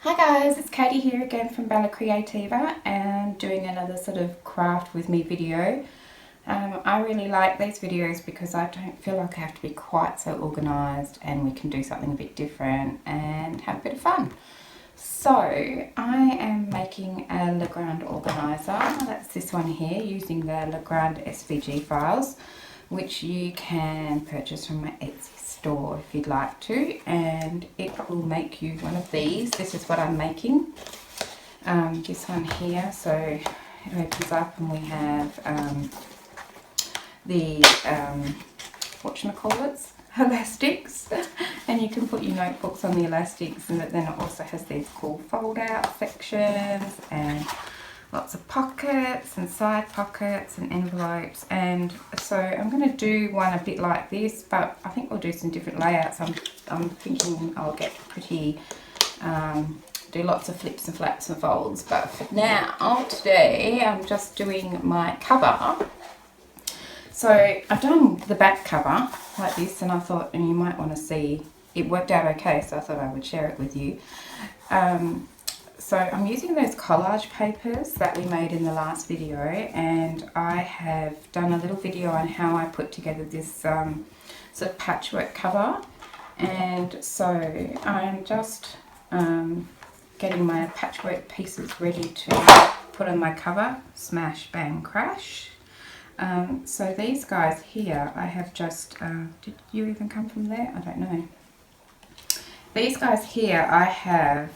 Hi guys, it's Katie here again from Creativa and doing another sort of craft with me video. I really like these videos because I don't feel like I have to be quite so organised and we can do something a bit different and have a bit of fun. So I am making a Grande Organiser, that's this one here, using the Grande SVG Files, which you can purchase from my Etsy store if you'd like to, and it will make you one of these. This is what I'm making, this one here. So it opens up and we have the whatchamacallits, elastics, and you can put your notebooks on the elastics, and then it also has these cool fold out sections and lots of pockets and side pockets and envelopes. And so I'm going to do one a bit like this, but I think we'll do some different layouts. I'm thinking I'll get pretty, do lots of flips and flaps and folds, but for now, today, I'm just doing my cover. So I've done the back cover like this, and I thought, and you might want to see, it worked out okay, so I thought I would share it with you. So I'm using those collage papers that we made in the last video, and I have done a little video on how I put together this sort of patchwork cover. And so I'm just getting my patchwork pieces ready to put on my cover. Smash, bang, crash. So these guys here, I have just, did you even come from there? I don't know. These guys here I have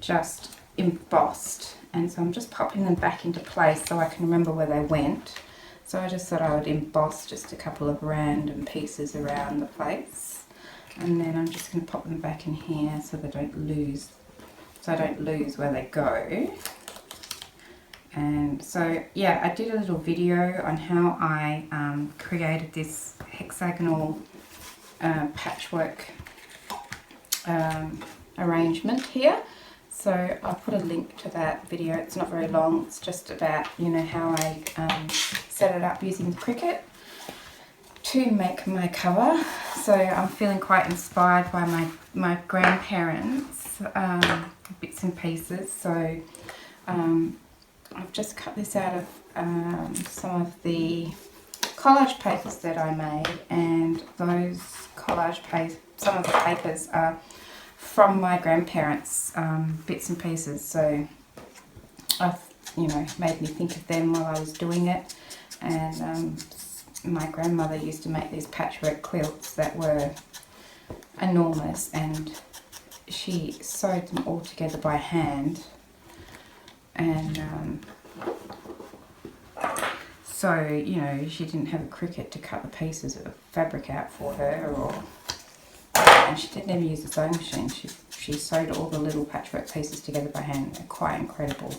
just embossed, and so I'm just popping them back into place so I can remember where they went. So I just thought I would emboss just a couple of random pieces around the place, and then I'm just going to pop them back in here so they don't lose, I don't lose where they go. And so yeah, I did a little video on how I created this hexagonal patchwork arrangement here. So I'll put a link to that video. It's not very long, it's just about, you know, how I set it up using Cricut to make my cover. So I'm feeling quite inspired by my grandparents' bits and pieces. So I've just cut this out of some of the collage papers that I made, and those collage papers, some of the papers are from my grandparents' bits and pieces. So I've, you know, made me think of them while I was doing it. And my grandmother used to make these patchwork quilts that were enormous, and she sewed them all together by hand. And so, you know, she didn't have a Cricut to cut the pieces of fabric out for her, or, and she didn't ever use a sewing machine. She sewed all the little patchwork pieces together by hand. They're quite incredible.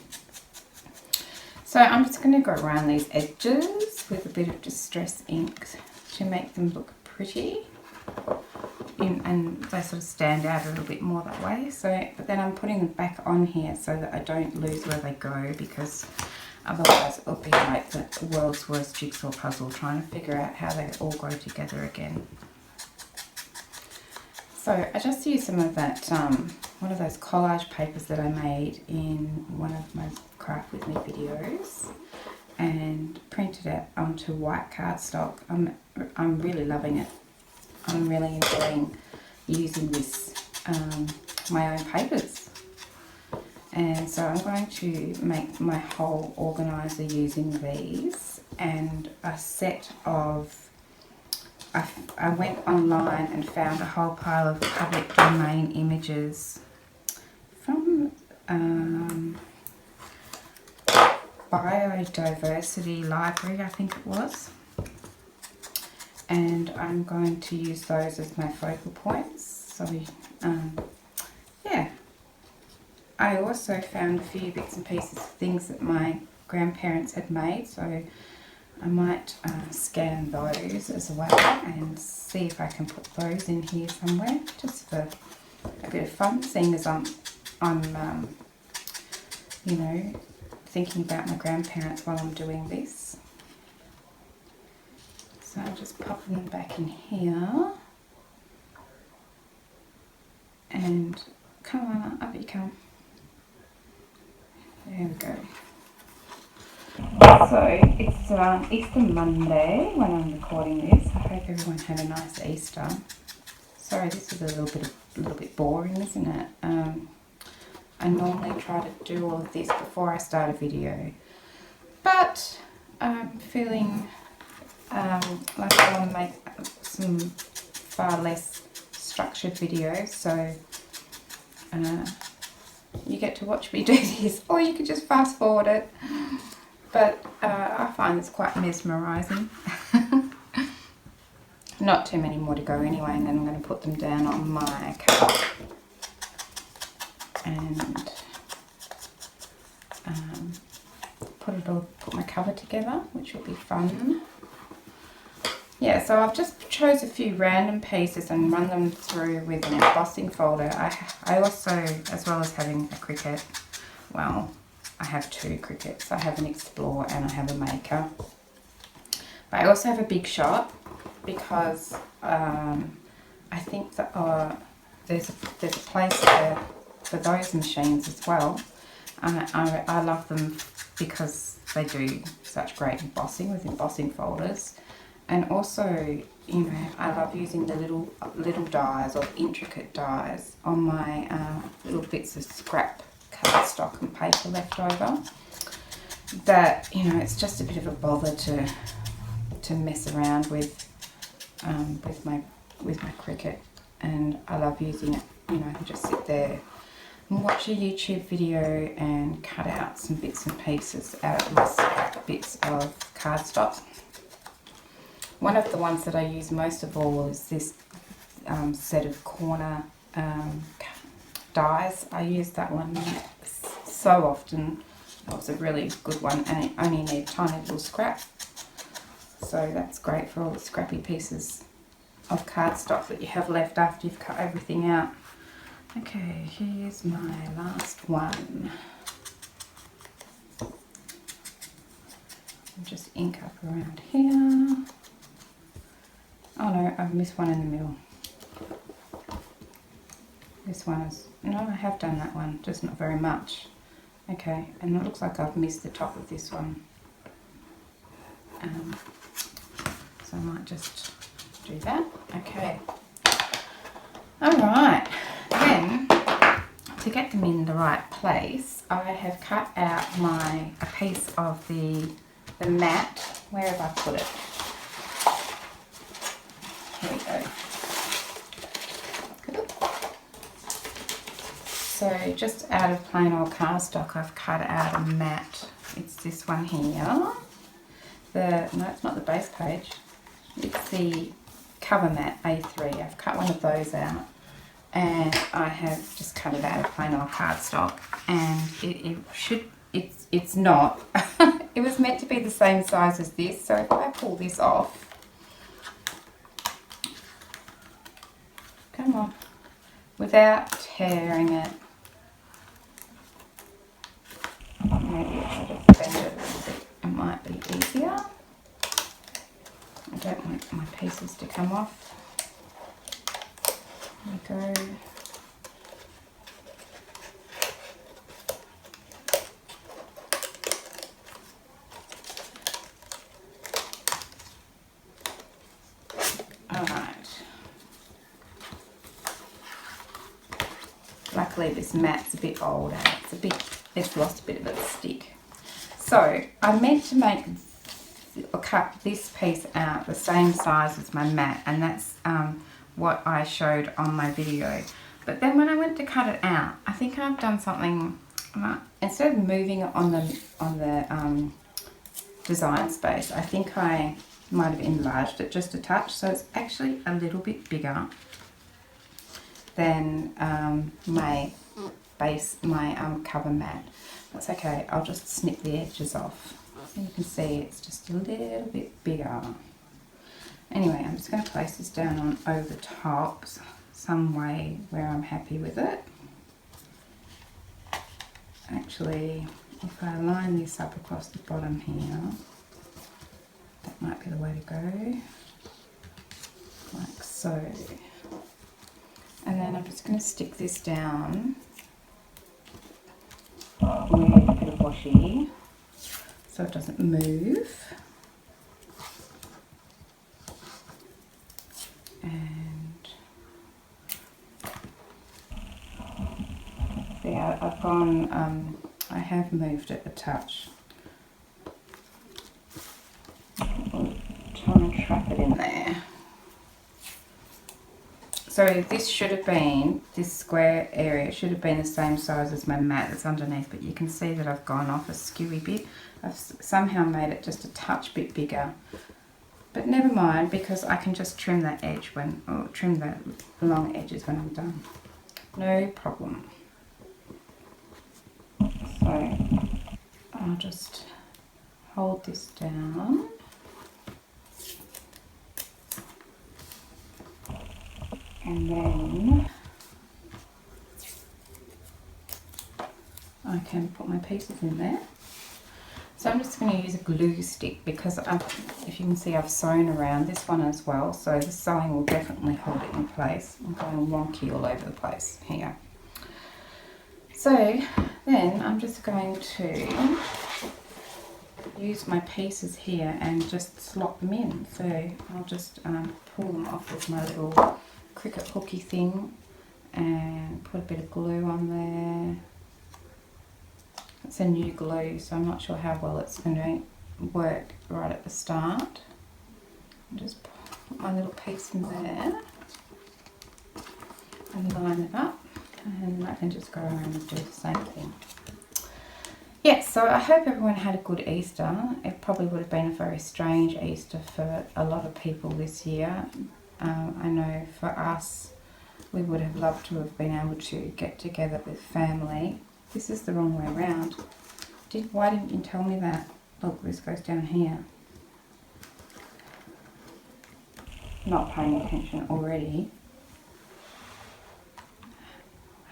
So I'm just going to go around these edges with a bit of distress ink to make them look pretty. And they sort of stand out a little bit more that way. So, but then I'm putting them back on here so that I don't lose where they go, because otherwise it'll be like the world's worst jigsaw puzzle trying to figure out how they all go together again. So I just used some of that, one of those collage papers that I made in one of my craft with me videos, and printed it onto white cardstock. I'm really loving it. I'm really enjoying using this, my own papers. And so I'm going to make my whole organiser using these, and a set of, I went online and found a whole pile of public domain images from Biodiversity Library, I think it was. And I'm going to use those as my focal points. So yeah, I also found a few bits and pieces of things that my grandparents had made, so I might scan those as well and see if I can put those in here somewhere, just for a bit of fun, seeing as I'm you know, thinking about my grandparents while I'm doing this. So I'm just popping them back in here. And come on, up you come. There we go. So it's Easter Monday when I'm recording this. I hope everyone had a nice Easter. Sorry, this is a little bit boring, isn't it? I normally try to do all of this before I start a video, but I'm feeling like I want to make some far less structured videos, so you get to watch me do this, or you can just fast forward it. But I find it's quite mesmerising. Not too many more to go anyway, and then I'm going to put them down on my cover and put my cover together, which will be fun. Yeah, so I've just chose a few random pieces and run them through with an embossing folder. I also, as well as having a Cricut, well, I have two Cricuts. I have an Explore and I have a Maker. But I also have a Big Shot because I think that there's a place for those machines as well. I love them because they do such great embossing with embossing folders. And also, you know, I love using the little dies or intricate dies on my little bits of scrap cardstock and paper left over. That, you know, it's just a bit of a bother to mess around with my Cricut, and I love using it. You know, I can just sit there and watch a YouTube video and cut out some bits and pieces out of my scrap bits of cardstock. One of the ones that I use most of all is this set of corner dies. I use that one so often. It was a really good one, and it only needs tiny little scrap. So that's great for all the scrappy pieces of cardstock that you have left after you've cut everything out. Okay, here's my last one. I'll just ink up around here. Oh no, I've missed one in the middle. This one is, no, I have done that one, just not very much. Okay, and it looks like I've missed the top of this one. So I might just do that. Okay. Alright, then to get them in the right place, I have cut out a piece of the mat. Where have I put it? Here we go. So just out of plain old cardstock, I've cut out a mat. It's this one here. No, it's not the base page. It's the cover mat A3. I've cut one of those out, and I have just cut it out of plain old cardstock. And it's not. It was meant to be the same size as this. So if I pull this off, come on, without tearing it. Maybe if I just bend it a little bit, it might be easier. I don't want my pieces to come off. There we go. Alright. Luckily this mat's a bit old and it's lost a bit of its stick. So I meant to cut this piece out the same size as my mat, and that's what I showed on my video. But then when I went to cut it out, I think I've done something. Instead of moving it on the design space, I think I might have enlarged it just a touch, so it's actually a little bit bigger than my cover mat. That's okay, I'll just snip the edges off. So you can see it's just a little bit bigger. Anyway, I'm just going to place this down on over the top some way where I'm happy with it. Actually, if I line this up across the bottom here, that might be the way to go. Like so. And then just going to stick this down with a bit of washi so it doesn't move. And yeah, I've gone, I have moved it a touch. I'll try and trap it in there. So this should have been, this square area should have been the same size as my mat that's underneath, but you can see that I've gone off a skewy bit. I've somehow made it just a touch bit bigger. But never mind, because I can just trim that edge when, or trim the long edges when I'm done. No problem. So I'll just hold this down. And then I can put my pieces in there. So I'm just going to use a glue stick because if you can see, I've sewn around this one as well. So the sewing will definitely hold it in place. I'm going wonky all over the place here. So then I'm just going to use my pieces here and just slot them in. So I'll just pull them off with my little Cricut hooky thing and put a bit of glue on there. It's a new glue, so I'm not sure how well it's going to work right at the start. I'll just put my little piece in there and line it up, and I can just go around and do the same thing. Yeah, so I hope everyone had a good Easter. It probably would have been a very strange Easter for a lot of people this year. I know for us, we would have loved to have been able to get together with family. This is the wrong way around. Why didn't you tell me that? Look, this goes down here. Not paying attention already.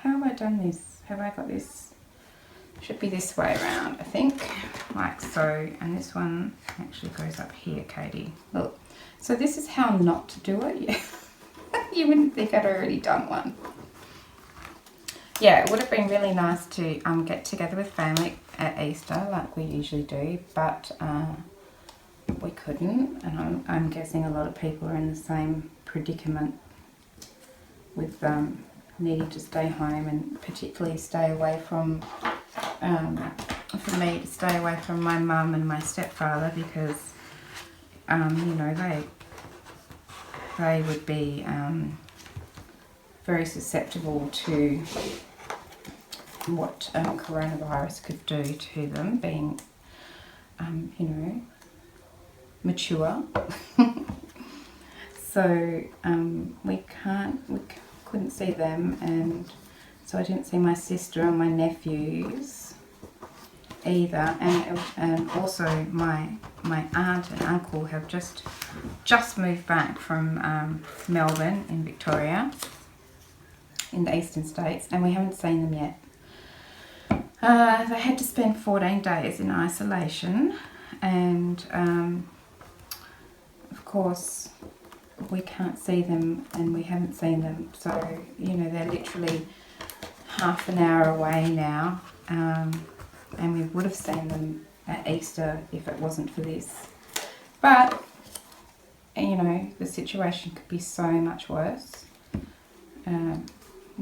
How have I done this? Have I got this? Should be this way around, I think. Like so. And this one actually goes up here, Katie. Look. So this is how not to do it. Yeah. You wouldn't think I'd already done one. Yeah, it would have been really nice to get together with family at Easter like we usually do, but we couldn't, and I'm guessing a lot of people are in the same predicament with needing to stay home, and particularly stay away from, for me to stay away from my mum and my stepfather, because you know, they would be very susceptible to what coronavirus could do to them, being, you know, mature. So we couldn't see them, and so I didn't see my sister and my nephews either, and also my aunt and uncle have just moved back from Melbourne in Victoria, in the eastern states, and we haven't seen them yet. They had to spend 14 days in isolation, and of course we can't see them, and we haven't seen them, so you know, they're literally half an hour away now, and we would have seen them at Easter if it wasn't for this. But you know, the situation could be so much worse.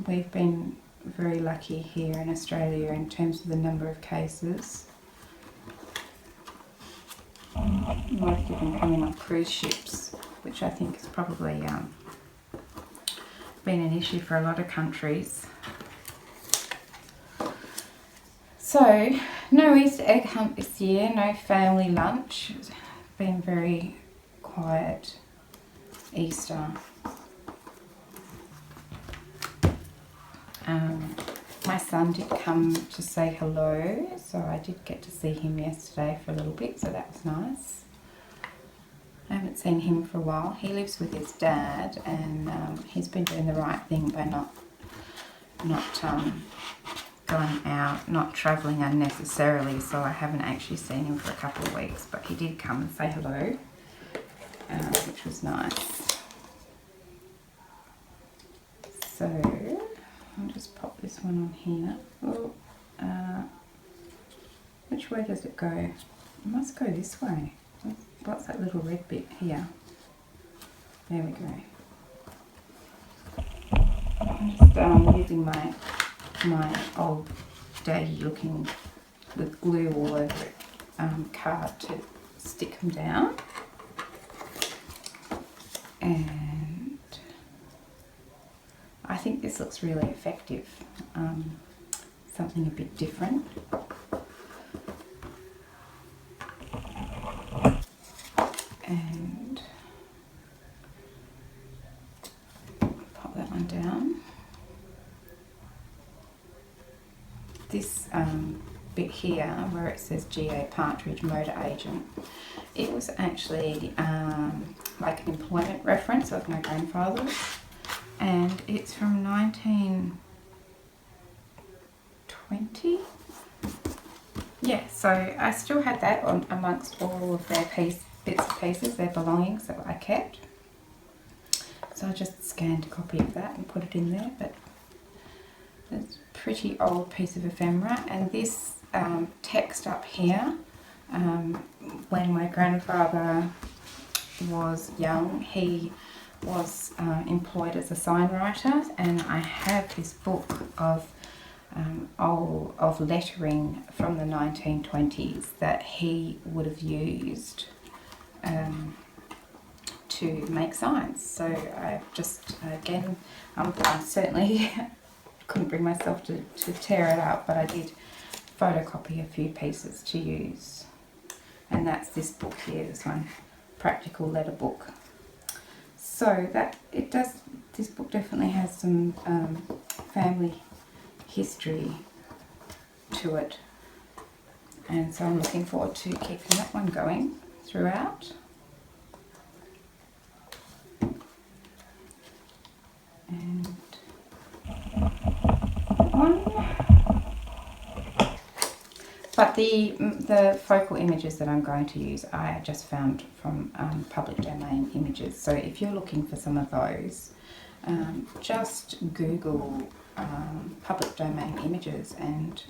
We've been very lucky here in Australia in terms of the number of cases. Most of them coming on cruise ships, which I think has probably been an issue for a lot of countries. So, no Easter egg hunt this year, no family lunch. It's been very quiet Easter. My son did come to say hello, so I did get to see him yesterday for a little bit, so that was nice. I haven't seen him for a while. He lives with his dad, and he's been doing the right thing by not going out, not travelling unnecessarily, so I haven't actually seen him for a couple of weeks, but he did come and say hello, which was nice. So I'll just pop this one on here. Oh, which way does it go? It must go this way. What's that little red bit here? There we go. I'm just using my old daggy looking with glue all over it card to stick them down. And I think this looks really effective. Something a bit different. And pop that one down. This bit here where it says GA Partridge Motor Agent, it was actually like an employment reference of my grandfather's, and it's from 1920. Yeah, so I still had that on amongst all of their bits and pieces, their belongings that I kept. So I just scanned a copy of that and put it in there, but it's a pretty old piece of ephemera. And this text up here, when my grandfather was young, he was employed as a sign writer, and I have this book of lettering from the 1920s that he would have used to make signs. So I just, again, I certainly couldn't bring myself to tear it up, but I did photocopy a few pieces to use. And that's this book here, this one, Practical Letter Book. So that it does, this book definitely has some family history to it, and so I'm looking forward to keeping that one going throughout. And that one. But the focal images that I'm going to use I just found from public domain images. So if you're looking for some of those, just Google public domain images, and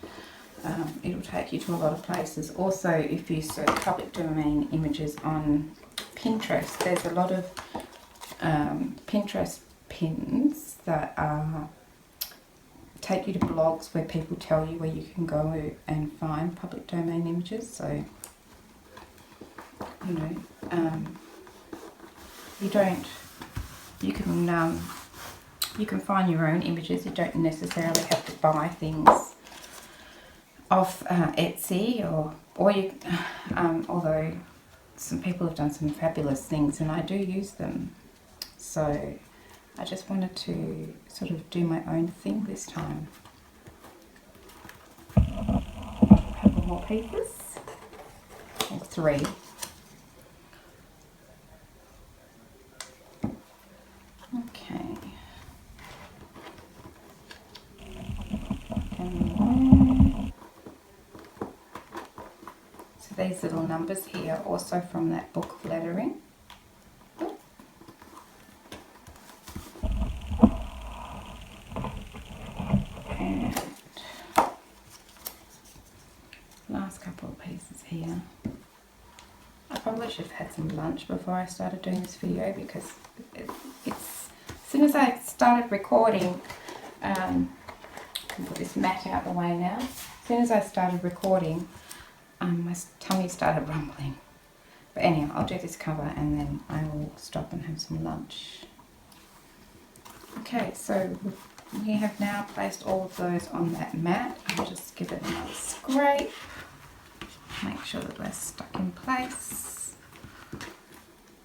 it'll take you to a lot of places. Also, if you search public domain images on Pinterest, there's a lot of Pinterest pins that take you to blogs where people tell you where you can go and find public domain images. So, you know, you can find your own images. You don't necessarily have to buy things off Etsy, or you, although some people have done some fabulous things and I do use them. So I just wanted to sort of do my own thing this time. A couple more pieces, or three. Okay. So these little numbers here, also from that book of lettering. And last couple of pieces here. I probably should have had some lunch before I started doing this video, because it's as soon as I started recording, I can put this mat out of the way now. As soon as I started recording, my tummy started rumbling. But anyhow, I'll do this cover and then I will stop and have some lunch. Okay, so we have now placed all of those on that mat. I'll just give it another scrape. Make sure that they're stuck in place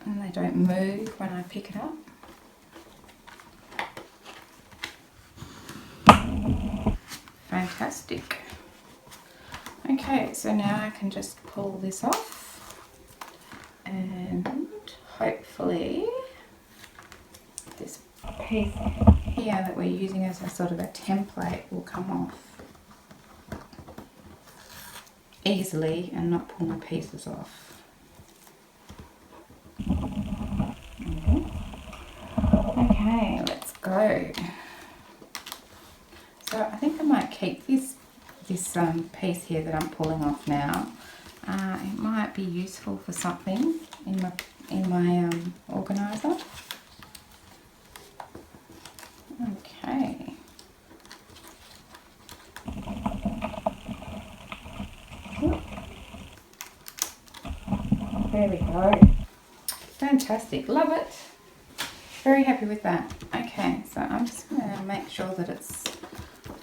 and they don't move when I pick it up. Fantastic. Okay, so now I can just pull this off, and hopefully this piece here that we're using as a sort of a template will come off easily and not pull my pieces off. Okay, let's go. So I think I might keep this piece here that I'm pulling off now. It might be useful for something in my organiser. Okay. There we go. Fantastic. Love it. Very happy with that. Okay, so I'm just going to make sure that it's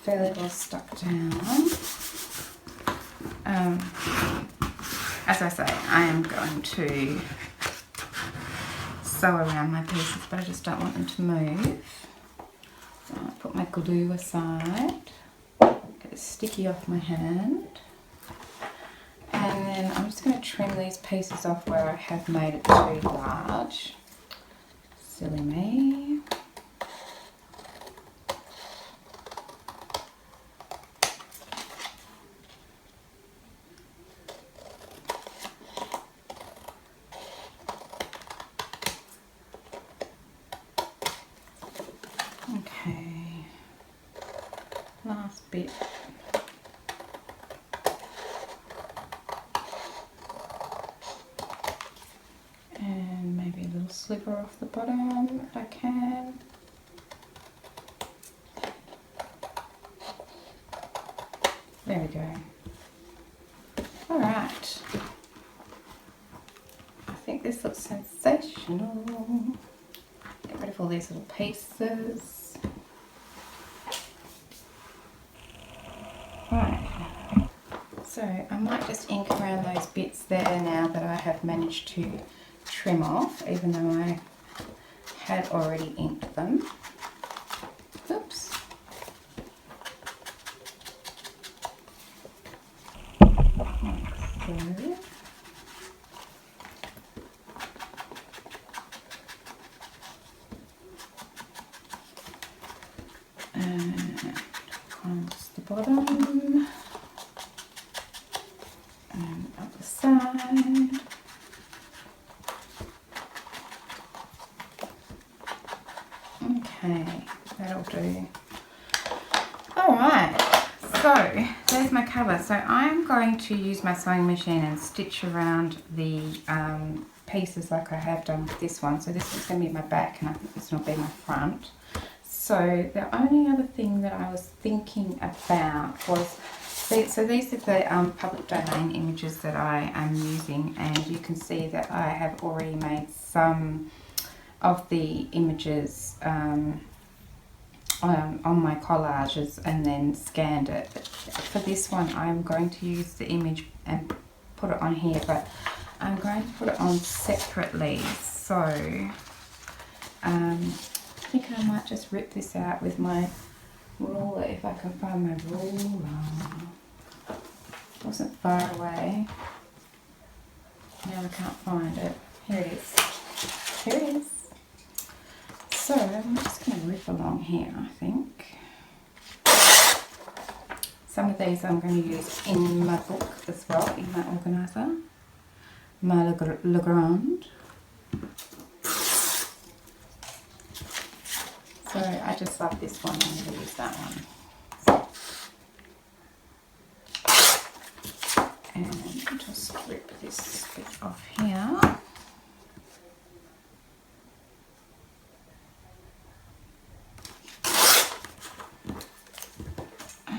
fairly well stuck down. As I say, I am going to sew around my pieces, but I just don't want them to move. So I'll put my glue aside, get it sticky off my hand, and then I'm just going to trim these pieces off where I have made it too large. Silly me. Okay, last bit. And maybe a little sliver off the bottom if I can. There we go. Alright. I think this looks sensational. Get rid of all these little pieces. Right. So I might just ink around those bits there now that I have managed to trim off, even though I had already inked them. Oops. Like so. And across the bottom and up the side. Okay, that'll do. Alright, so there's my cover. So I'm going to use my sewing machine and stitch around the pieces like I have done with this one. So this is going to be my back and I think this will be my front. So the only other thing that I was thinking about was, so these are the public domain images that I am using, and you can see that I have already made some of the images on my collages and then scanned it. But for this one I'm going to use the image and put it on here, but I'm going to put it on separately. So I think I might just rip this out with my ruler if I can find my ruler. It wasn't far away. Now I can't find it. Here it is. Here it is. So I'm just going to rip along here, I think. Some of these I'm going to use in my book as well, in my organiser, my Le Grande. So I just love this one, I'm going to use that one. And just rip this bit off here.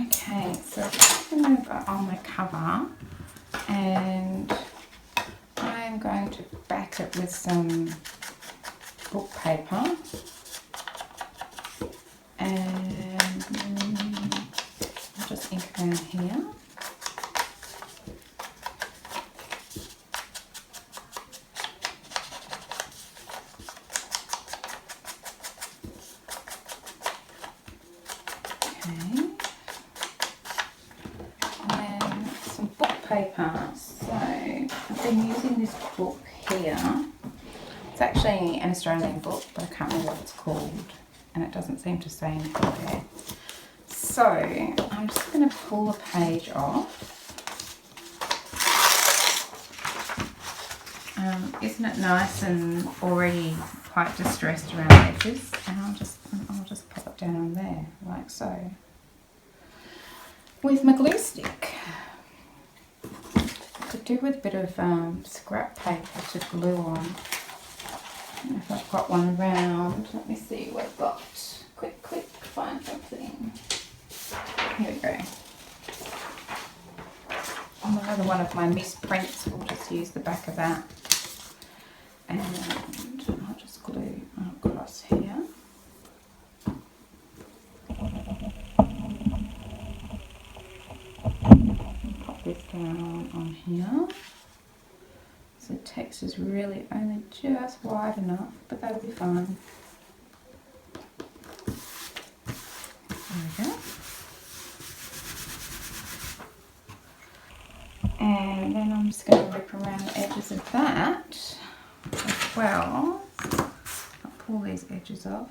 Okay, so I'm going to go on my cover and I'm going to back it with some book paper. And I'll just ink around here. Okay. And some book paper. So I've been using this book here. It's actually an Australian book, but I can't remember what it's called. And it doesn't seem to say anything there. So I'm just going to pull a page off. Isn't it nice and already quite distressed around the edges? And I'll just pop it down on there like so. with my glue stick. I could do with a bit of scrap paper to glue on. If I've got one round, let me see what I've got. Quick, find something. Here we go. Another one of my misprints, we'll just use the back of that. And I'll just glue across here. Pop this down on here. So the text is really only just wide enough, but that'll be fine. There we go. And then I'm just going to rip around the edges of that as well. I'll pull these edges off.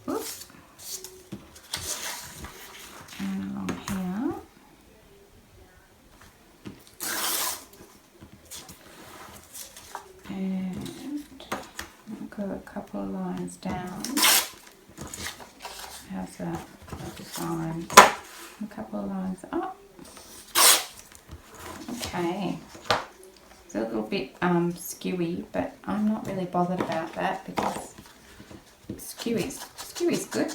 Oops. And along here. And I'll go a couple of lines down. How's that? That's fine. A couple of lines up. Okay. It's a little bit skewy, but I'm not really bothered about that because skewy's good.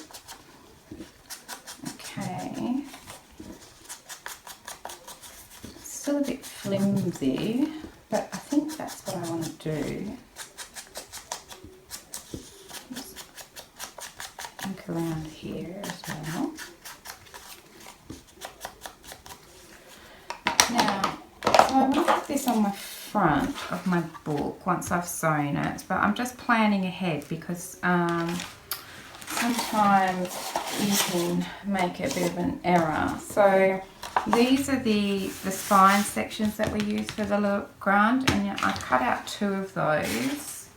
Okay. Still a bit flimsy, but I think that's what I want to do. Just ink around here as well. Now, so I want to put this on my front of my book once I've sewn it, but I'm just planning ahead because sometimes you can make a bit of an error. So these are the spine sections that we use for the little Grande, and I cut out 2 of those,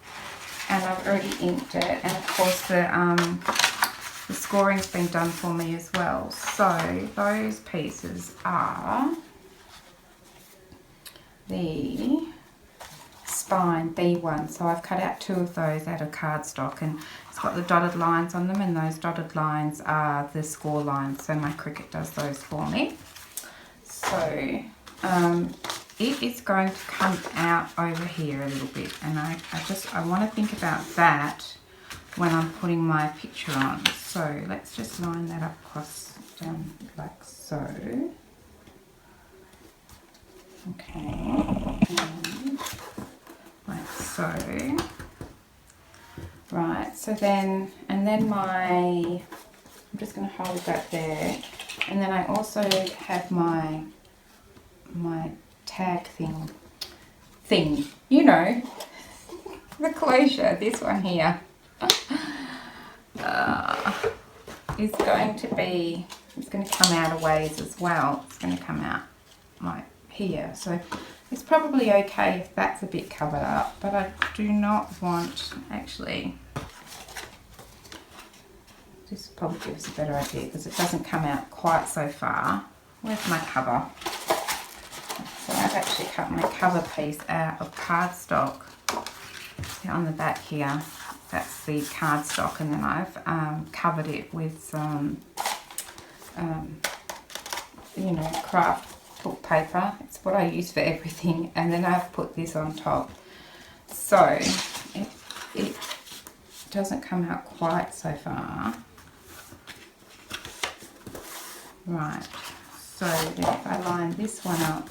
and I've already inked it, and of course the scoring's been done for me as well. So those pieces are the spine B1, so I've cut out 2 of those out of cardstock, and it's got the dotted lines on them, and those dotted lines are the score lines, so my Cricut does those for me. So it is going to come out over here a little bit, and I want to think about that when I'm putting my picture on. So let's just line that up across down like so. Okay, and like so. Right, so then, and then I'm just going to hold that there, and then I also have my tag thing, you know, the closure, this one here, is going to be, it's going to come out a ways as well. It's going to come out like here, so it's probably okay if that's a bit covered up, but I do not want, actually, this will probably give us a better idea because it doesn't come out quite so far. Where's my cover? So I've actually cut my cover piece out of cardstock. See on the back here, that's the cardstock, and then I've covered it with some, you know, craft book paper. It's what I use for everything, and then I've put this on top, so it doesn't come out quite so far. Right, so then if I line this one up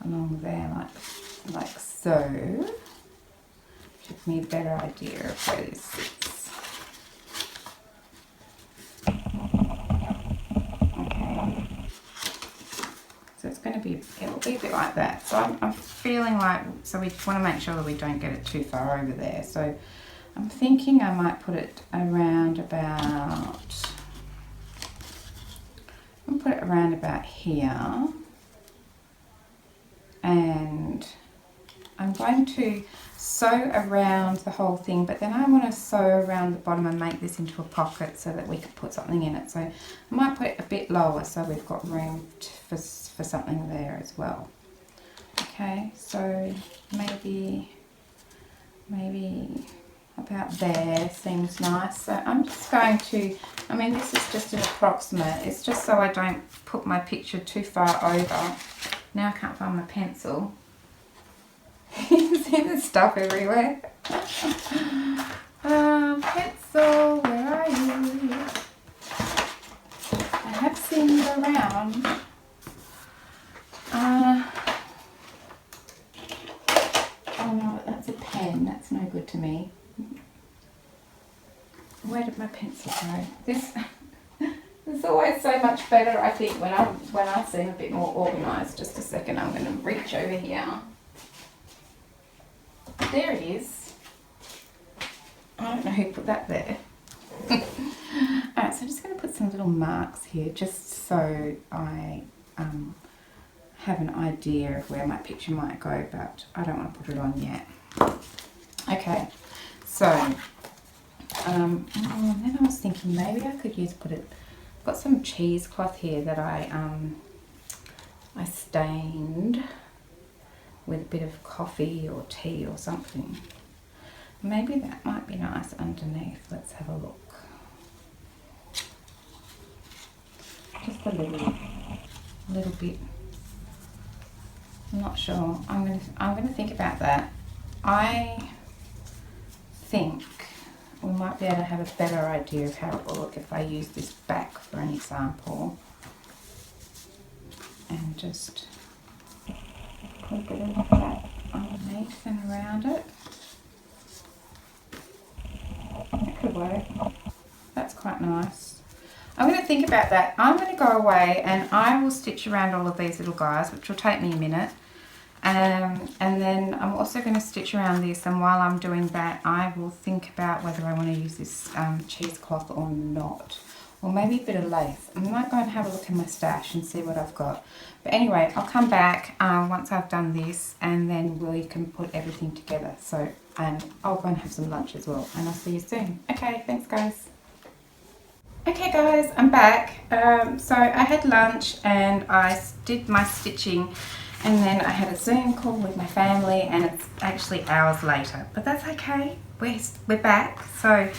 along there like so, gives me a better idea of where this sits. Okay. So it's going to be, it'll be a bit like that. So I'm feeling like, so we want to make sure that we don't get it too far over there. So I'm thinking I might put it around about, I'll put it around about here. And I'm going to sew around the whole thing, but then I want to sew around the bottom and make this into a pocket so that we can put something in it. So I might put it a bit lower so we've got room for something there as well. Okay, so maybe about there seems nice. So I'm just going to, I mean, this is just an approximate. It's just so I don't put my picture too far over. Now I can't find my pencil. You see the stuff everywhere. Pencil, where are you? I have seen it around. Oh no, that's a pen. That's no good to me. Where did my pencil go? This is always so much better, I think, when I seem a bit more organised. Just a second, I'm going to reach over here. There it is. I don't know who put that there. Alright, so I'm just going to put some little marks here, just so I have an idea of where my picture might go, but I don't want to put it on yet. Okay, so and then I was thinking maybe I could I've got some cheesecloth here that I stained with a bit of coffee or tea or something. Maybe that might be nice underneath. Let's have a look. Just a little bit. I'm not sure. I'm gonna think about that. I think we might be able to have a better idea of how it will look if I use this back for an example. And just put a bit of that underneath and around it. That could work. That's quite nice. I'm going to think about that. I'm going to go away and I will stitch around all of these little guys, which will take me a minute. And then I'm also going to stitch around this, and while I'm doing that I will think about whether I want to use this cheesecloth or not, or maybe a bit of lace. I might go and have a look in my stash and see what I've got. But anyway, I'll come back once I've done this, and then we can put everything together. So, and I'll go and have some lunch as well, and I'll see you soon. Okay, thanks guys. Okay guys, I'm back. So I had lunch and I did my stitching, and then I had a Zoom call with my family, and it's actually hours later, but that's okay. We're back. So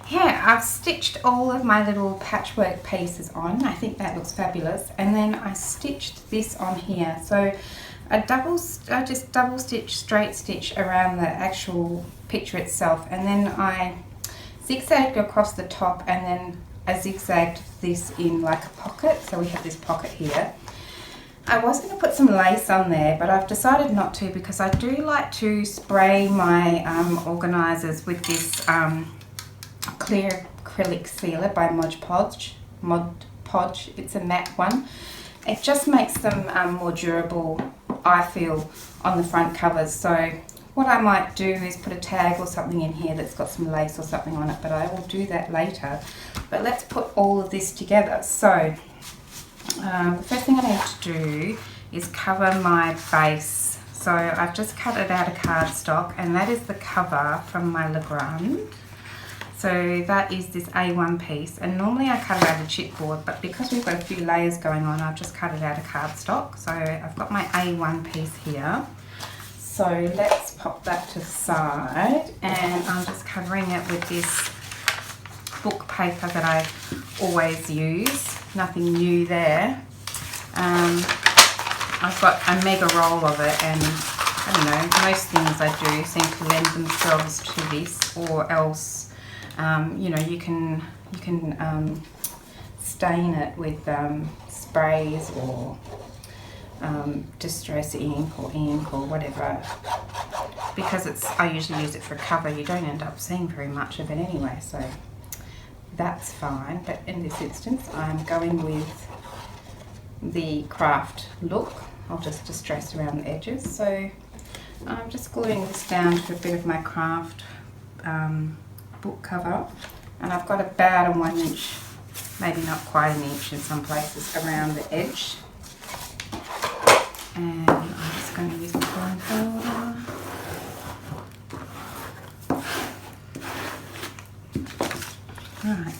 yeah, I've stitched all of my little patchwork pieces on. I think that looks fabulous. And then I stitched this on here. So I just double stitch, straight stitch around the actual picture itself, and then I zigzagged across the top, and then I zigzagged this in like a pocket. So we have this pocket here. I was going to put some lace on there, but I've decided not to, because I do like to spray my organisers with this clear acrylic sealer by Mod Podge. It's a matte one. It just makes them more durable, I feel, on the front covers. So what I might do is put a tag or something in here that's got some lace or something on it, but I will do that later. But let's put all of this together. So the first thing I need to do is cover my base. So I've just cut it out of cardstock, and that is the cover from my Grande. So that is this A1 piece, and normally I cut it out of chipboard, but because we've got a few layers going on, I've just cut it out of cardstock. So I've got my A1 piece here. So let's pop that to the side, and I'm just covering it with this book paper that I always use. Nothing new there. I've got a mega roll of it, and I don't know, most things I do seem to lend themselves to this, or else you know, you can stain it with sprays or distress ink or whatever, because I usually use it for cover. You don't end up seeing very much of it anyway, so that's fine. But in this instance I'm going with the craft look. I'll just distress around the edges. So I'm just gluing this down to a bit of my craft book cover, and I've got about a 1 inch, maybe not quite an inch in some places, around the edge. And I'm just going to use my foreign folder. Right,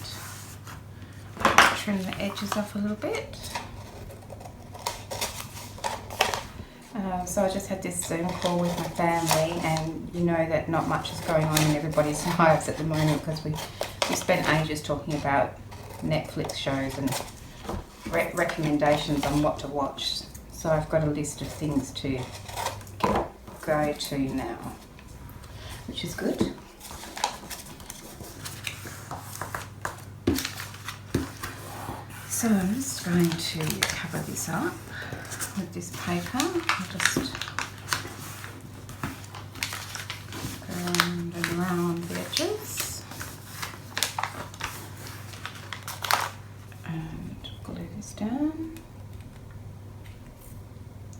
trim the edges off a little bit. So I just had this Zoom call with my family, and you know that not much is going on in everybody's lives at the moment because we spent ages talking about Netflix shows and recommendations on what to watch. So I've got a list of things to go to now, which is good. So I'm just going to cover this up with this paper. I'll just go around the edges and glue this down.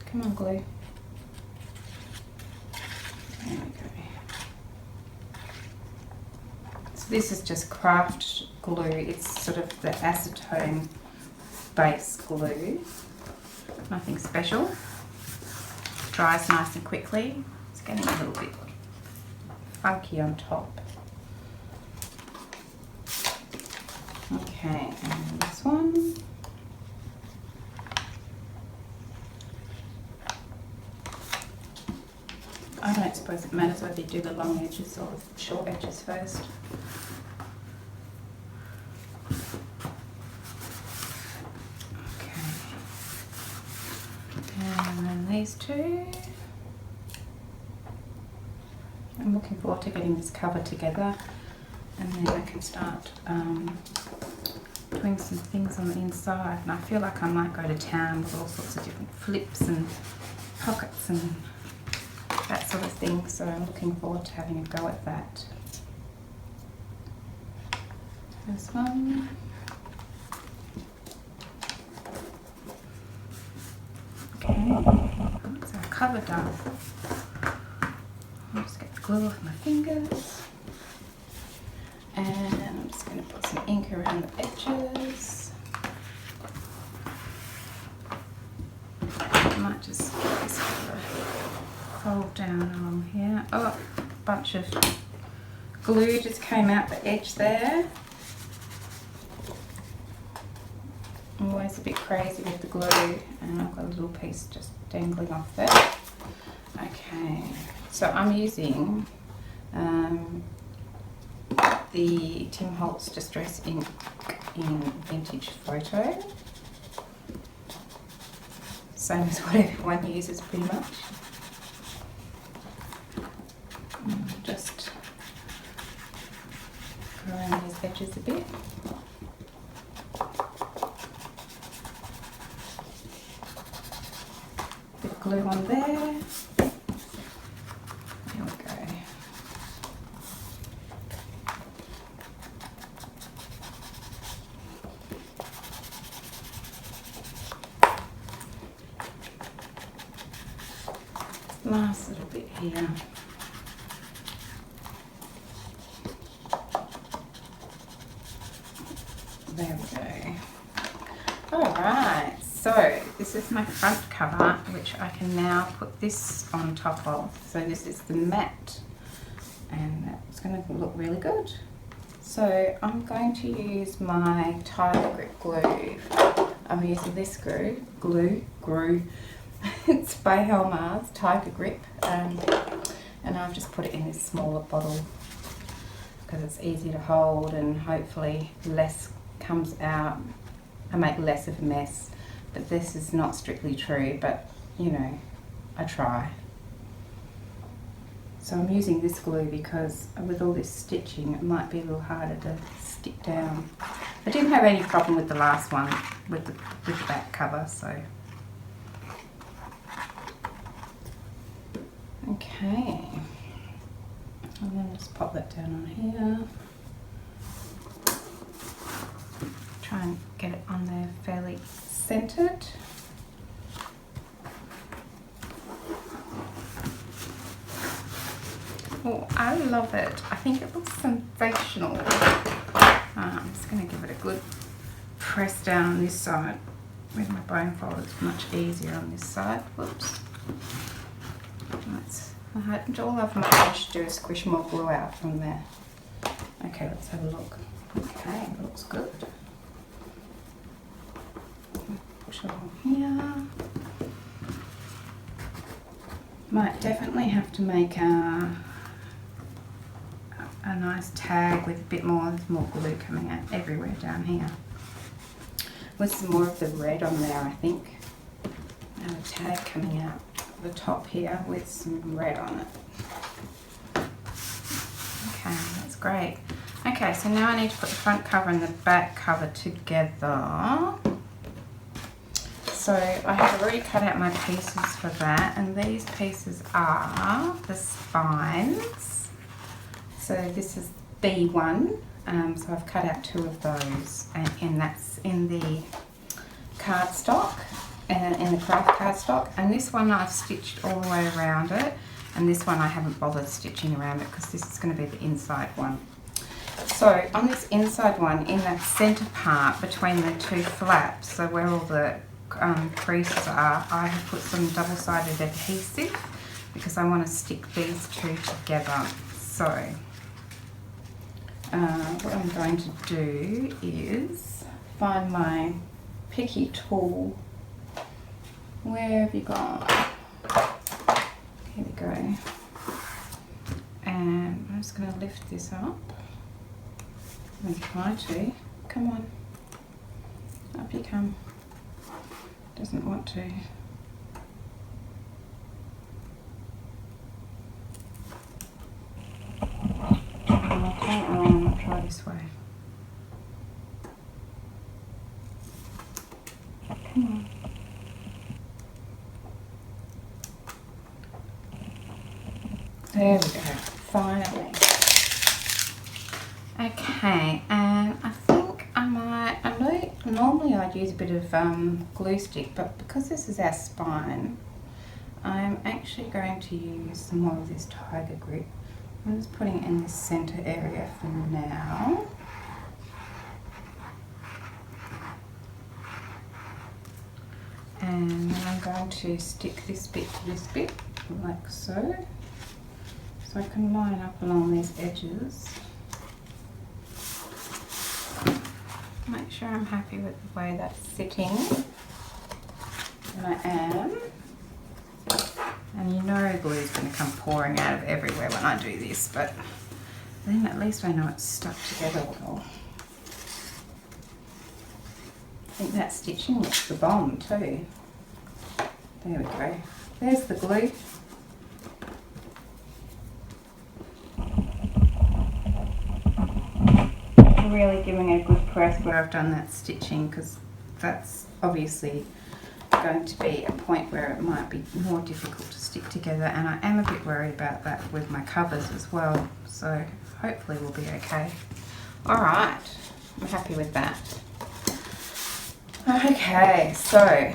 Come on, glue. There we go. So this is just craft glue. It's sort of the acetone base glue. Nothing special. Dries nice and quickly. It's getting a little bit funky on top. Okay, and this one. I don't suppose it matters whether you do the long edges or the short edges first. Okay. And then these two. I'm looking forward to getting this cover together, and then I can start doing some things on the inside. And I feel like I might go to town with all sorts of different flips and pockets and that sort of thing, so I'm looking forward to having a go at that. This one. Okay, so I've covered up. I'll just get the glue off my fingers. And I'm just going to put some ink around the edges. I might just get this fold down along here. Oh, a bunch of glue just came out the edge there. I'm always a bit crazy with the glue, and I've got a little piece just dangling off there. Okay, so I'm using the Tim Holtz Distress Ink in Vintage Photo. Same as what everyone uses pretty much. Just go around these edges a bit. Bit of glue on there. There we go. Last little bit here. There we go. Alright, so this is my front cover, which I can now put this on top of. So this is the matte, and that's going to look really good. So I'm going to use my Tiger Grip glue. I'm using this glue. It's by Helmar's Tiger Grip, and I've just put it in this smaller bottle because it's easy to hold, and hopefully less comes out. I make less of a mess, but this is not strictly true, but you know, I try. So I'm using this glue because with all this stitching it might be a little harder to stick down. I didn't have any problem with the last one with the back cover, so okay. And then just pop that down on here. Try and get it on there fairly centered. Oh, I love it. I think it looks sensational. I'm just going to give it a good press down on this side. With my bone fold, it's much easier on this side. Whoops. All I've managed to do is squish more glue out from there. Okay, let's have a look. Okay, it looks good. Push it on here. Might definitely have to make a nice tag with a bit more, there's more glue coming out everywhere down here. With some more of the red on there, I think. And a tag coming out the top here with some red on it. Okay, that's great. Okay, so now I need to put the front cover and the back cover together. So I have already cut out my pieces for that, and these pieces are the spines. So this is B1, so I've cut out 2 of those, and that's in the cardstock, in the craft cardstock, and this one I've stitched all the way around it, and this one I haven't bothered stitching around it because this is going to be the inside one. So on this inside one, in that centre part between the 2 flaps, so where all the creases are, I have put some double-sided adhesive because I want to stick these 2 together. So what I'm going to do is find my picky tool. Where have you gone? Here we go. And I'm just going to lift this up and try to. Come on. Up you come. Doesn't want to. I'll try this way. Come on. There we go. Finally. Okay, and I think I know normally I'd use a bit of glue stick, but because this is our spine, I'm actually going to use some more of this tiger grip. I'm just putting it in this centre area for now. And then I'm going to stick this bit to this bit, like so. So I can line up along these edges. Make sure I'm happy with the way that's sitting. And I am. And you know glue's going to come pouring out of everywhere when I do this, but then at least I know it's stuck together well. I think that stitching looks the bomb too. There we go. There's the glue. Really giving a good press where I've done that stitching, because that's obviously going to be a point where it might be more difficult to stick together, and I am a bit worried about that with my covers as well, so hopefully we'll be okay. Alright, I'm happy with that. Okay, so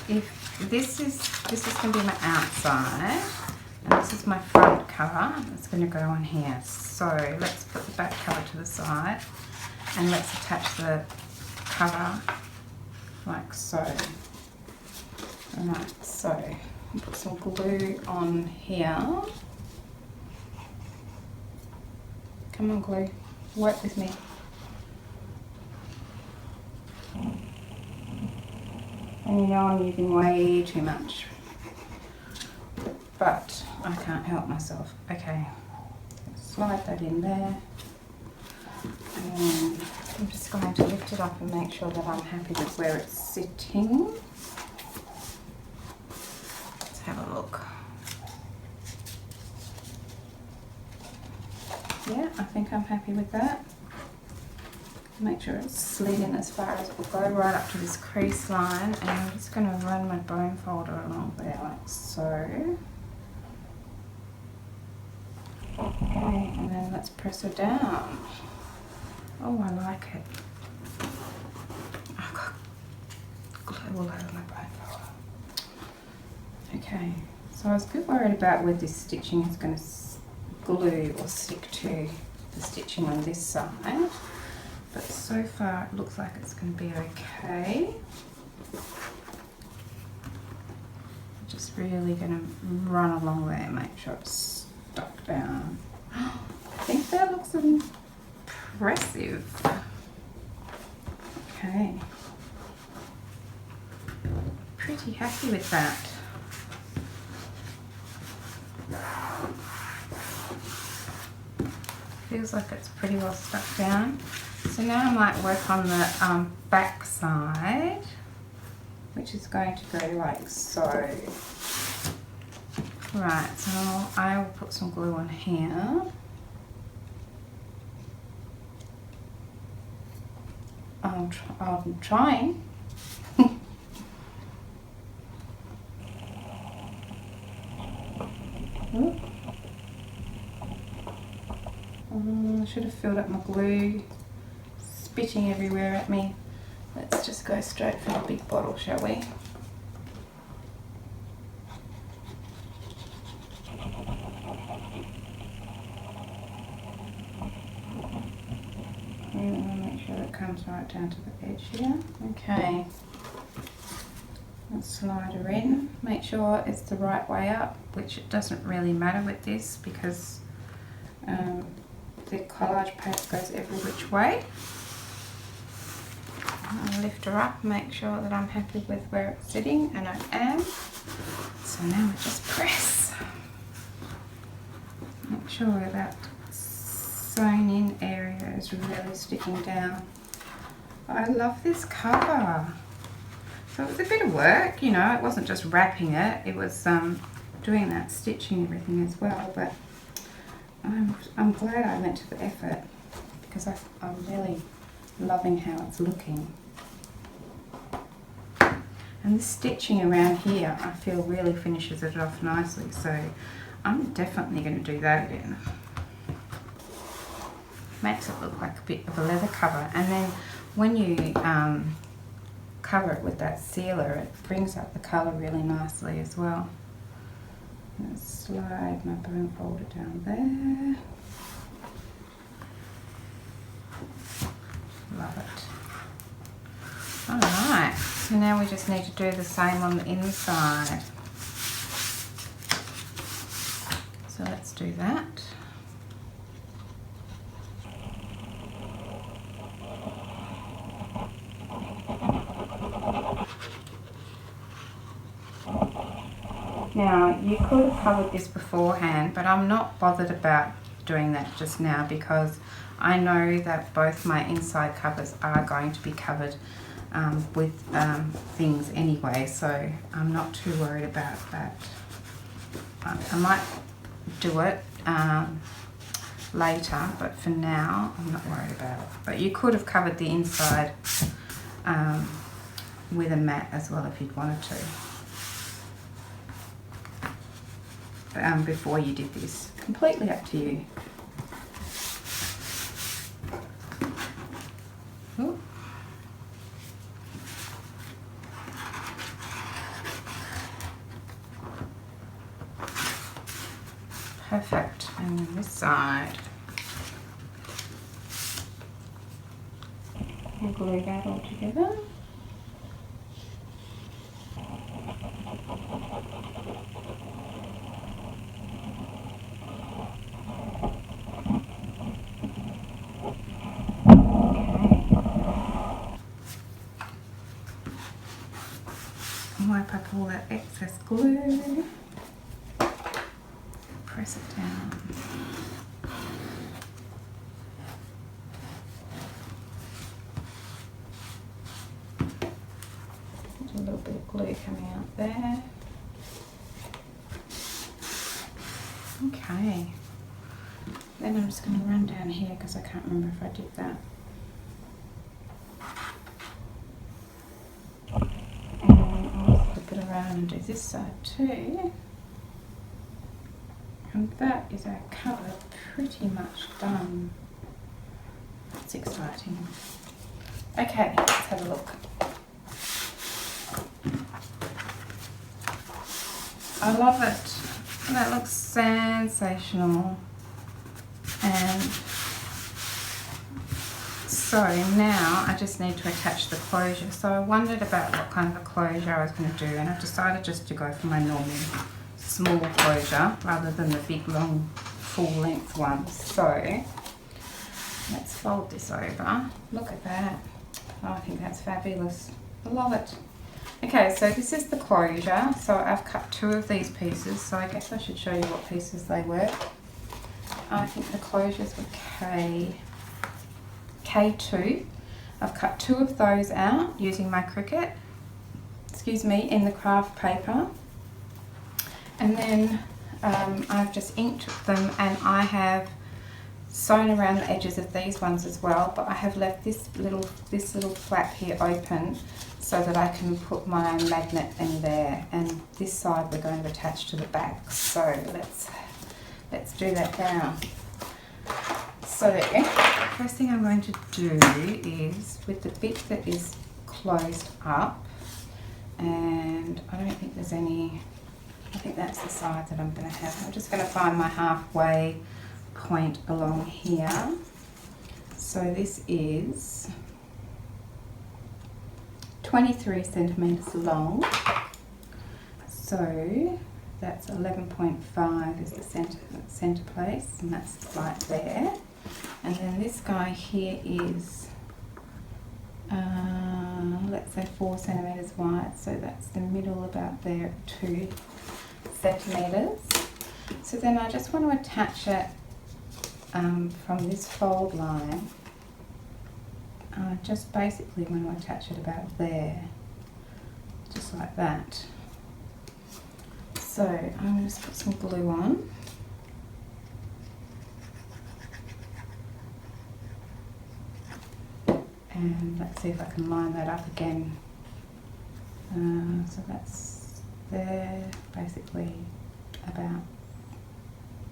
if this is going to be my outside, and this is my front cover. It's going to go on here. So let's put the back cover to the side, and let's attach the cover like so. Alright, so I'll put some glue on here. Come on, glue, work with me. And you know I'm using way too much, but I can't help myself. Okay, slide that in there, and I'm just going to lift it up and make sure that I'm happy with where it's sitting. Let's have a look. Yeah, I think I'm happy with that. Make sure it's slid in as far as it will go, right up to this crease line, and I'm just going to run my bone folder along there like so. Okay, and then let's press her down. Oh, I like it. I've got glue all over my bone folder. Okay, so I was a bit worried about where this stitching is going to glue or stick to the stitching on this side, but so far it looks like it's going to be okay. Just really going to run along there and make sure it's stuck down. I think that looks impressive. Okay. Pretty pretty happy with that. Feels like it's pretty well stuck down. So now I might work on the back side, which is going to go like so. Right, so I will put some glue on here. I'm trying. I should have filled up my glue, spitting everywhere at me. Let's just go straight for the big bottle, shall we? Make sure it comes right down to the edge here. Okay. Let's slide her in. Make sure it's the right way up, which it doesn't really matter with this because the collage paste goes every which way. I'll lift her up, make sure that I'm happy with where it's sitting, and I am. So now I just press. Make sure that sewn in area is really sticking down. I love this cover. So it was a bit of work, you know, it wasn't just wrapping it, it was doing that stitching and everything as well, but I'm glad I went to the effort because I'm really loving how it's looking. And the stitching around here I feel really finishes it off nicely, so I'm definitely going to do that again. Makes it look like a bit of a leather cover, and then when you cover it with that sealer, it brings up the colour really nicely as well. Let's slide my bone folder down there. Love it. Alright, so now we just need to do the same on the inside. So let's do that. Now, you could have covered this beforehand, but I'm not bothered about doing that just now because I know that both my inside covers are going to be covered with things anyway, so I'm not too worried about that. I might do it later, but for now I'm not worried about it. But you could have covered the inside with a mat as well if you'd wanted to. Before you did this. Completely up to you. Ooh. Perfect. And then this side. We'll glue that all together. Wipe up all that excess glue, press it down. There's a little bit of glue coming out there. Okay, then I'm just going to run down here because I can't remember if I did that. Around and do this side too, and that is our cover pretty much done. That's exciting. Okay, let's have a look. I love it. That looks sensational. And so now I just need to attach the closure. So I wondered about what kind of a closure I was going to do, and I decided just to go for my normal small closure rather than the big long full length ones. So let's fold this over. Look at that. Oh, I think that's fabulous. I love it. Okay, so this is the closure. So I've cut 2 of these pieces, so I guess I should show you what pieces they were. I think the closures were K2. I've cut 2 of those out using my Cricut, in the craft paper. And then I've just inked them, and I have sewn around the edges of these ones as well, but I have left this little flap here open so that I can put my magnet in there, and this side we're going to attach to the back. So let's do that now. So first thing I'm going to do is with the bit that is closed up, and I don't think there's any, I think that's the side that I'm going to have. I'm just going to find my halfway point along here. So this is 23 centimeters long, so that's 11.5 is the center place, and that's right there. And then this guy here is let's say 4 centimeters wide, so that's the middle about there, 2 centimeters. So then I just want to attach it from this fold line. Just basically want to attach it about there, just like that. So I'm going to just put some glue on. And let's see if I can line that up again. So that's there, basically about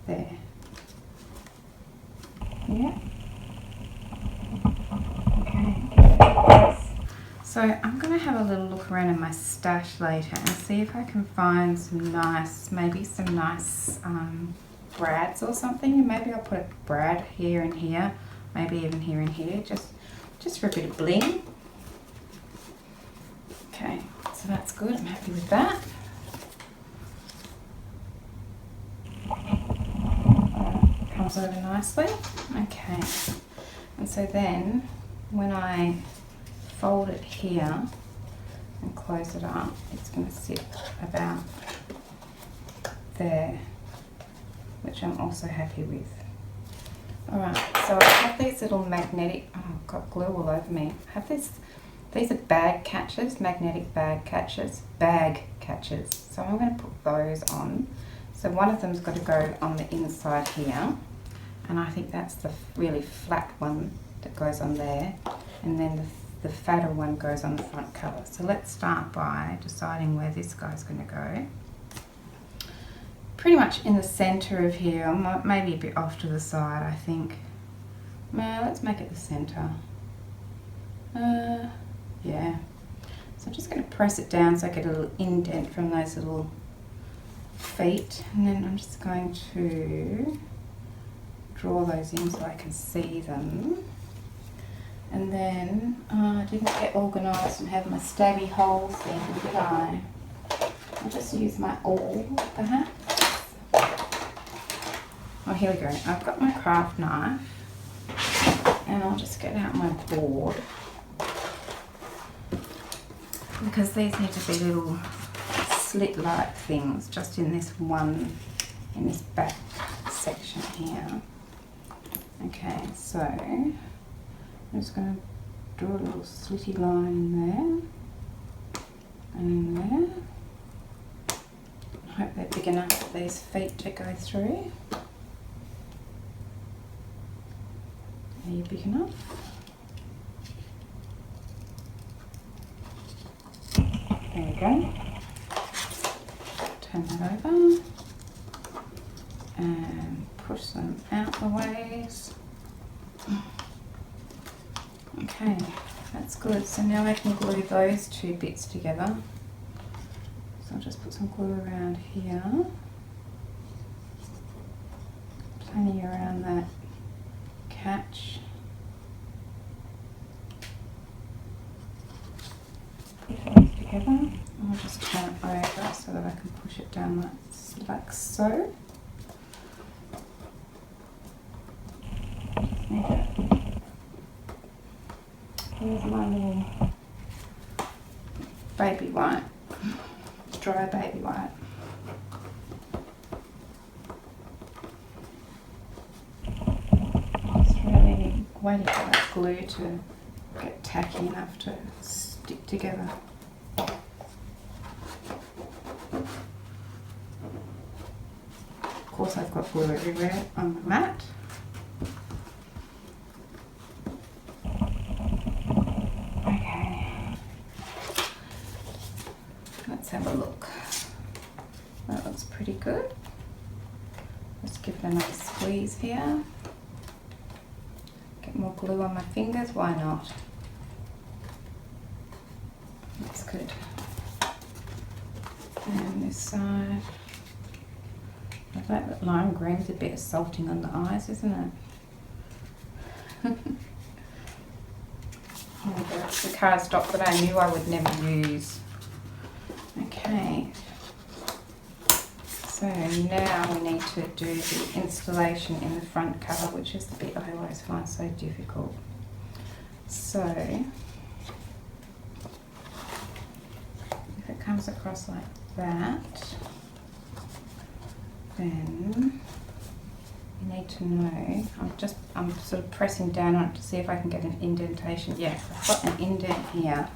there. Yeah. Okay. So I'm going to have a little look around in my stash later and see if I can find some nice, maybe some nice brads or something. And maybe I'll put a brad here and here, maybe even here and here, just for a bit of bling. Okay, so that's good. I'm happy with that. Comes over nicely. Okay, and so then when I fold it here and close it up, it's going to sit about there, which I'm also happy with. Alright, so I have these little magnetic, oh I've got glue all over me. I have these are bag catchers, magnetic bag catchers. So I'm going to put those on. So one of them's got to go on the inside here, and I think that's the really flat one that goes on there, and then the fatter one goes on the front cover. So let's start by deciding where this guy's going to go. Pretty much in the center of here, maybe a bit off to the side, I think. Let's make it the center. Yeah. So I'm just going to press it down so I get a little indent from those little feet, and then I'm just going to draw those in so I can see them. And then I didn't get organised and have my stabby hole thing, did I? I'll just use my awl, perhaps. Oh, here we go. I've got my craft knife, and I'll just get out my board, because these need to be little slit-like things just in this back section here. Okay, so I'm just going to draw a little slitty line in there and in there. I hope they're big enough for these feet to go through. Are you big enough? There we go. Turn that over and push them out the ways. Okay, that's good. So now I can glue those 2 bits together. So I'll just put some glue around here. Plenty around that catch. Put those together. I'll just turn it over so that I can push it down like so. Here's my little baby white, dry baby white. It's really waiting for that glue to get tacky enough to stick together. Of course, I've got glue everywhere on the mat. Okay, let's have a look. That looks pretty good. Let's give it another squeeze here. Get more glue on my fingers, why not? That's good. And this side. I like that lime green with a bit of salting on the eyes, isn't it? Oh, that's the cardstock that I knew I would never use. Okay. So now we need to do the installation in the front cover, which is the bit I always find so difficult. So if it comes across like that, then you need to know, I'm sort of pressing down on it to see if I can get an indentation. Yes, I've got an indent here,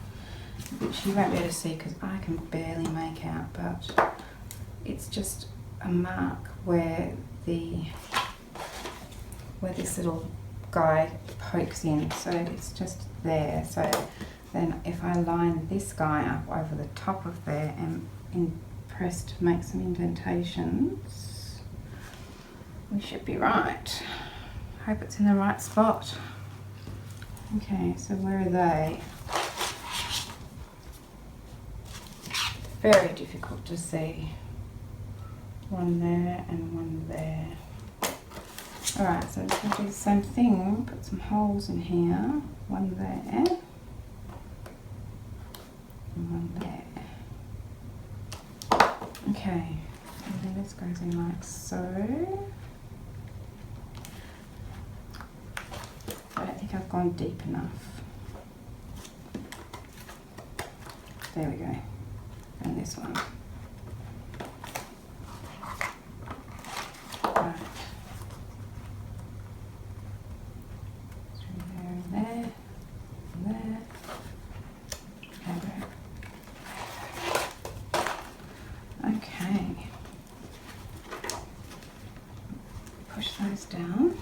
which you won't be able to see because I can barely make out, but it's just a mark where this little guy pokes in, so it's just there. So then if I line this guy up over the top of there and press to make some indentations, we should be right. Hope it's in the right spot. Okay, so where are they? Very difficult to see. One there and one there. Alright, so I'm just going to do the same thing, put some holes in here. One there and one there. Okay, and then this goes in like so. I don't think I've gone deep enough. There we go. And this one. Right. Through there and there. And there. Okay. Push those down.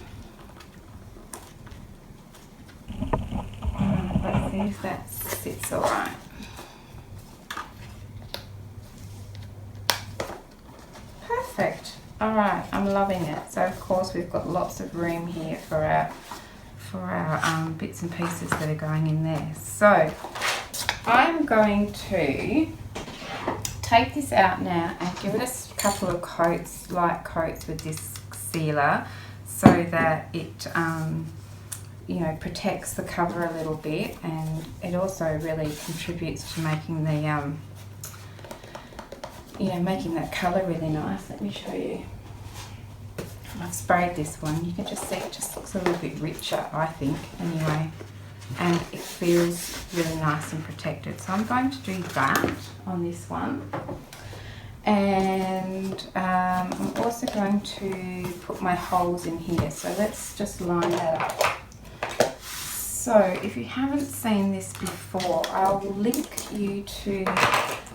Let's see if that sits all right. Perfect. All right, I'm loving it. So of course we've got lots of room here for our bits and pieces that are going in there. So I'm going to take this out now and give it a couple of coats, light coats with this sealer, so that it you know, protects the cover a little bit, and it also really contributes to making the you know, making that colour really nice. Let me show you. I've sprayed this one. You can just see it just looks a little bit richer, I think, anyway, and it feels really nice and protected. So I'm going to do that on this one, and I'm also going to put my holes in here. So let's just line that up. So if you haven't seen this before, I'll link you to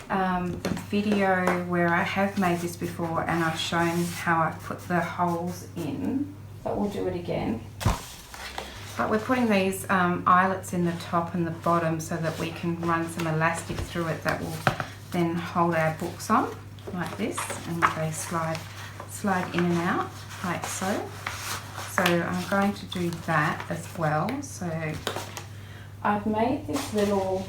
the video where I have made this before and I've shown how I put the holes in, but we'll do it again. But we're putting these eyelets in the top and the bottom so that we can run some elastic through it that will then hold our books on like this, and they slide in and out like so. So I'm going to do that as well. So I've made this little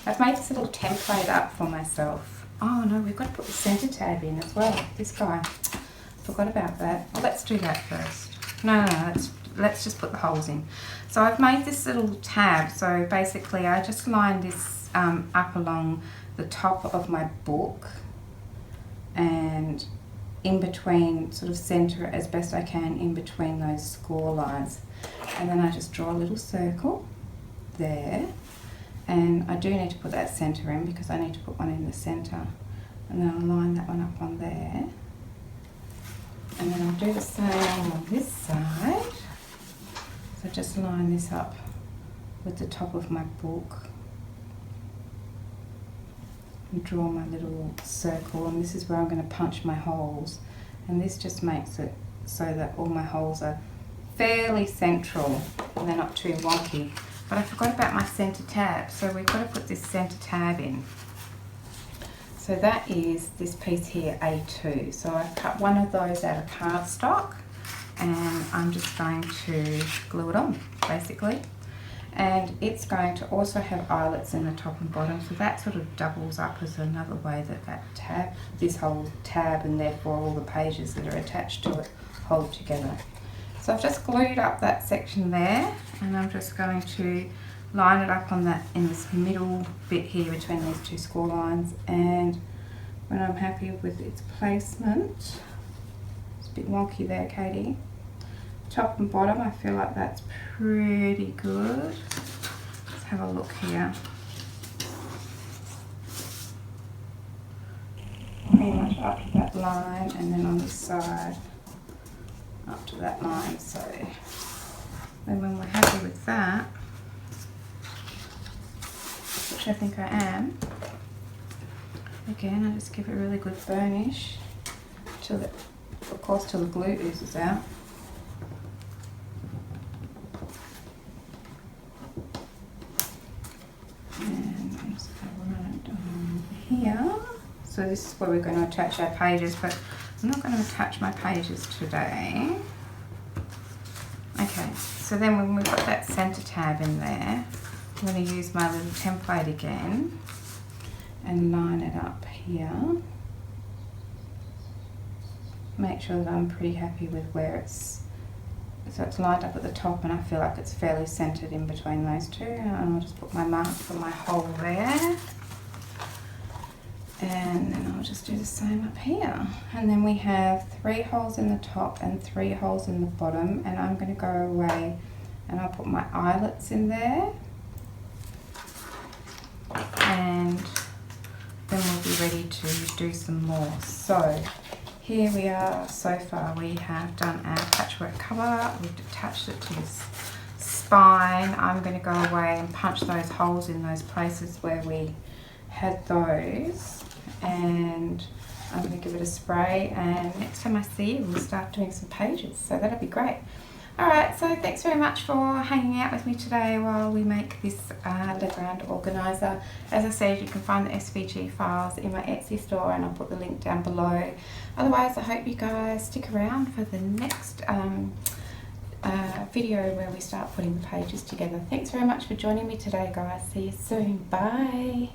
template up for myself. Oh no, we've got to put the center tab in as well. This guy, forgot about that. Well, let's do that first. No, let's just put the holes in. So I've made this little tab. So basically I just line this up along the top of my book and in between, sort of center as best I can in between those score lines, and then I just draw a little circle there, And I do need to put that centre in because I need to put one in the centre. And then I'll line that one up on there. And then I'll do the same on this side. So just line this up with the top of my book. And draw my little circle, and this is where I'm going to punch my holes. And this just makes it so that all my holes are fairly central and they're not too wonky. But I forgot about my centre tab, so we've got to put this centre tab in. So that is this piece here, A2. So I've cut one of those out of cardstock and I'm just going to glue it on, basically. And it's going to also have eyelets in the top and bottom, so that sort of doubles up as another way that this whole tab and therefore all the pages that are attached to it hold together. So I've just glued up that section there, and I'm just going to line it up on that in this middle bit here between these two score lines. And when I'm happy with its placement, it's a bit wonky there, Katie. Top and bottom, I feel like that's pretty good. Let's have a look here. Pretty much up to that line, and then on this side up to that line. So then when we're happy with that, which I think I am, again I just give it a really good burnish till the, of course, till the glue oozes out. And I'm just going to run it on here. So this is where we're going to attach our pages, but I'm not going to attach my pages today. Okay, so then when we've got that centre tab in there, I'm going to use my little template again and line it up here. Make sure that I'm pretty happy with where it's, so it's lined up at the top and I feel like it's fairly centred in between those two. And I'll just put my mark for my hole there. And then I'll just do the same up here. And then we have 3 holes in the top and 3 holes in the bottom, and I'm going to go away and I'll put my eyelets in there, and then we'll be ready to do some more. So here we are. So far we have done our patchwork cover, we've attached it to this spine. I'm going to go away and punch those holes in those places where we had those, and I'm going to give it a spray, and next time I see you we'll start doing some pages, so that'll be great. Alright, so thanks very much for hanging out with me today while we make this the Grande Organiser. As I said, you can find the SVG files in my Etsy store, and I'll put the link down below. Otherwise, I hope you guys stick around for the next video where we start putting the pages together. Thanks very much for joining me today, guys. See you soon. Bye.